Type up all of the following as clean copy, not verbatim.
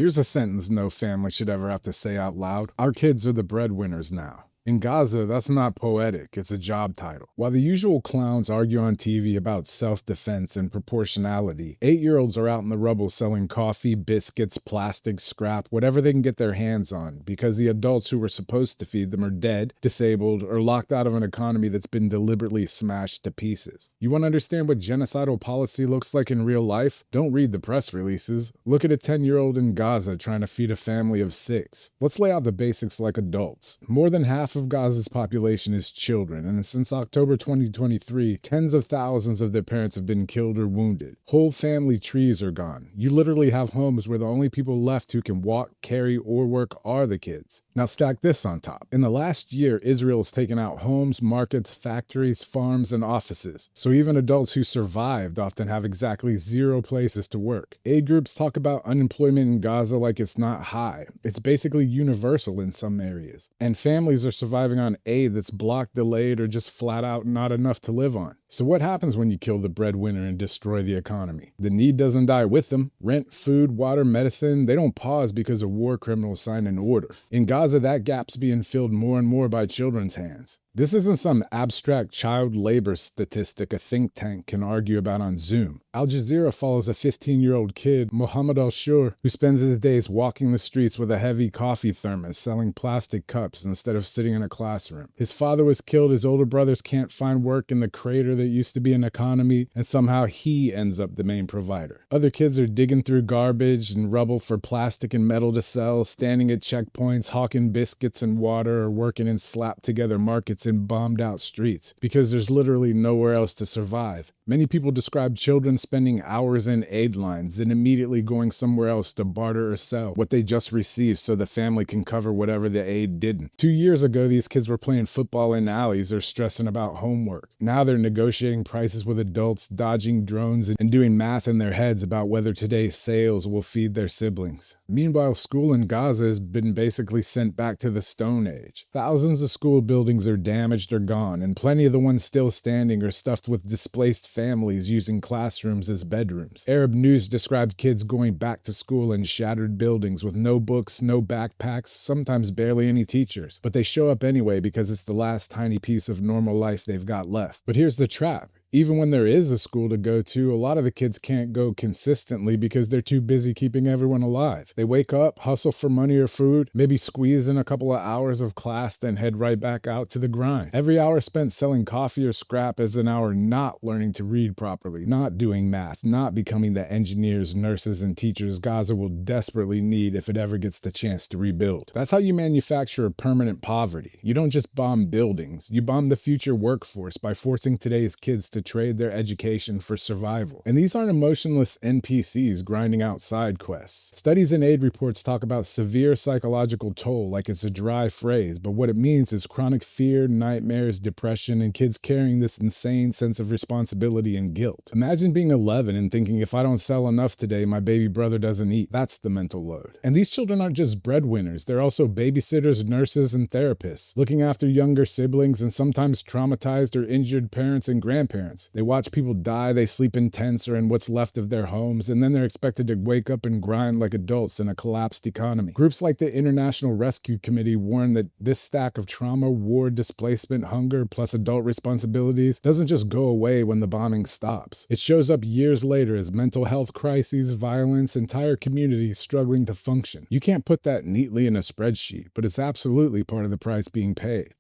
Here's a sentence no family should ever have to say out loud. Our kids are the breadwinners now. In Gaza, that's not poetic, it's a job title. While the usual clowns argue on TV about self-defense and proportionality, 8-year-olds are out in the rubble selling coffee, biscuits, plastic, scrap, whatever they can get their hands on, because the adults who were supposed to feed them are dead, disabled, or locked out of an economy that's been deliberately smashed to pieces. You want to understand what genocidal policy looks like in real life? Don't read the press releases. Look at a 10-year-old in Gaza trying to feed a family of 6. Let's lay out the basics like adults. More than half of Gaza's population is children, and since October 2023, tens of thousands of their parents have been killed or wounded. Whole family trees are gone. You literally have homes where the only people left who can walk, carry, or work are the kids. Now stack this on top. In the last year, Israel has taken out homes, markets, factories, farms, and offices. So even adults who survived often have exactly 0 places to work. Aid groups talk about unemployment in Gaza like it's not high. It's basically universal in some areas. And families are surviving on aid that's blocked, delayed, or just flat out not enough to live on. So what happens when you kill the breadwinner and destroy the economy? The need doesn't die with them. Rent, food, water, medicine, they don't pause because a war criminal signed an order. In Gaza, that gap's being filled more and more by children's hands. This isn't some abstract child labor statistic a think tank can argue about on Zoom. Al Jazeera follows a 15-year-old kid, Mohammed al-Shur, who spends his days walking the streets with a heavy coffee thermos, selling plastic cups instead of sitting in a classroom. His father was killed, his older brothers can't find work in the crater that used to be an economy, and somehow he ends up the main provider. Other kids are digging through garbage and rubble for plastic and metal to sell, standing at checkpoints, hawking biscuits and water, or working in slap-together markets in bombed-out streets, because there's literally nowhere else to survive. Many people describe children spending hours in aid lines, then immediately going somewhere else to barter or sell what they just received so the family can cover whatever the aid didn't. 2 years ago, these kids were playing football in alleys or stressing about homework. Now they're negotiating prices with adults, dodging drones, and doing math in their heads about whether today's sales will feed their siblings. Meanwhile, school in Gaza has been basically sent back to the Stone Age. Thousands of school buildings are damaged or gone, and plenty of the ones still standing are stuffed with displaced families using classrooms as bedrooms. Arab News described kids going back to school in shattered buildings with no books, no backpacks, sometimes barely any teachers. But they show up anyway because it's the last tiny piece of normal life they've got left. But here's the trap. Even when there is a school to go to, a lot of the kids can't go consistently because they're too busy keeping everyone alive. They wake up, hustle for money or food, maybe squeeze in a couple of hours of class, then head right back out to the grind. Every hour spent selling coffee or scrap is an hour not learning to read properly, not doing math, not becoming the engineers, nurses, and teachers Gaza will desperately need if it ever gets the chance to rebuild. That's how you manufacture permanent poverty. You don't just bomb buildings, you bomb the future workforce by forcing today's kids to trade their education for survival. And these aren't emotionless NPCs grinding out side quests. Studies and aid reports talk about severe psychological toll like it's a dry phrase, but what it means is chronic fear, nightmares, depression, and kids carrying this insane sense of responsibility and guilt. Imagine being 11 and thinking, if I don't sell enough today, my baby brother doesn't eat. That's the mental load. And these children aren't just breadwinners, they're also babysitters, nurses, and therapists, looking after younger siblings and sometimes traumatized or injured parents and grandparents. They watch people die, they sleep in tents or in what's left of their homes, and then they're expected to wake up and grind like adults in a collapsed economy. Groups like the International Rescue Committee warn that this stack of trauma, war, displacement, hunger, plus adult responsibilities doesn't just go away when the bombing stops. It shows up years later as mental health crises, violence, entire communities struggling to function. You can't put that neatly in a spreadsheet, but it's absolutely part of the price being paid.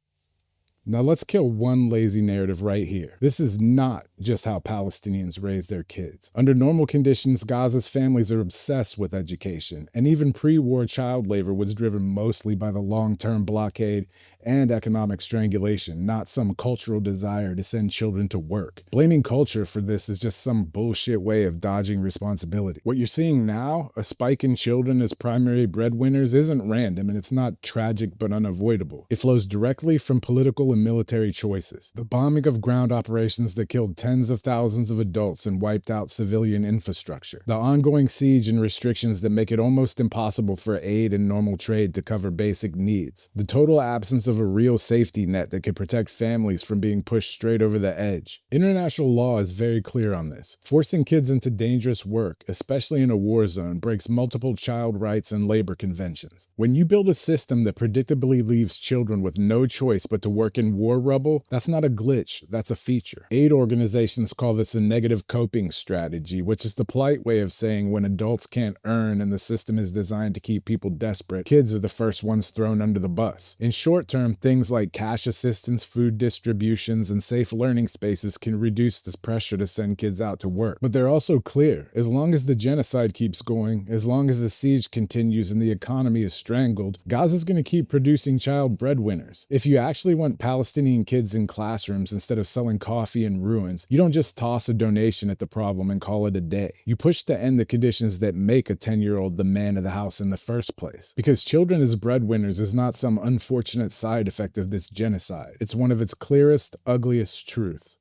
Now let's kill one lazy narrative right here. This is not just how Palestinians raise their kids. Under normal conditions, Gaza's families are obsessed with education, and even pre-war child labor was driven mostly by the long-term blockade and economic strangulation, not some cultural desire to send children to work. Blaming culture for this is just some bullshit way of dodging responsibility. What you're seeing now, a spike in children as primary breadwinners, isn't random, and it's not tragic but unavoidable. It flows directly from political political and military choices. The bombing of ground operations that killed tens of thousands of adults and wiped out civilian infrastructure. The ongoing siege and restrictions that make it almost impossible for aid and normal trade to cover basic needs. The total absence of a real safety net that could protect families from being pushed straight over the edge. International law is very clear on this. Forcing kids into dangerous work, especially in a war zone, breaks multiple child rights and labor conventions. When you build a system that predictably leaves children with no choice but to work in war rubble, that's not a glitch, that's a feature. Aid organizations call this a negative coping strategy, which is the polite way of saying when adults can't earn and the system is designed to keep people desperate, kids are the first ones thrown under the bus. In short term, things like cash assistance, food distributions, and safe learning spaces can reduce this pressure to send kids out to work. But they're also clear. As long as the genocide keeps going, as long as the siege continues and the economy is strangled, Gaza's going to keep producing child breadwinners. If you actually want Palestinian kids in classrooms instead of selling coffee in ruins, you don't just toss a donation at the problem and call it a day. You push to end the conditions that make a 10-year-old the man of the house in the first place. Because children as breadwinners is not some unfortunate side effect of this genocide. It's one of its clearest, ugliest truths.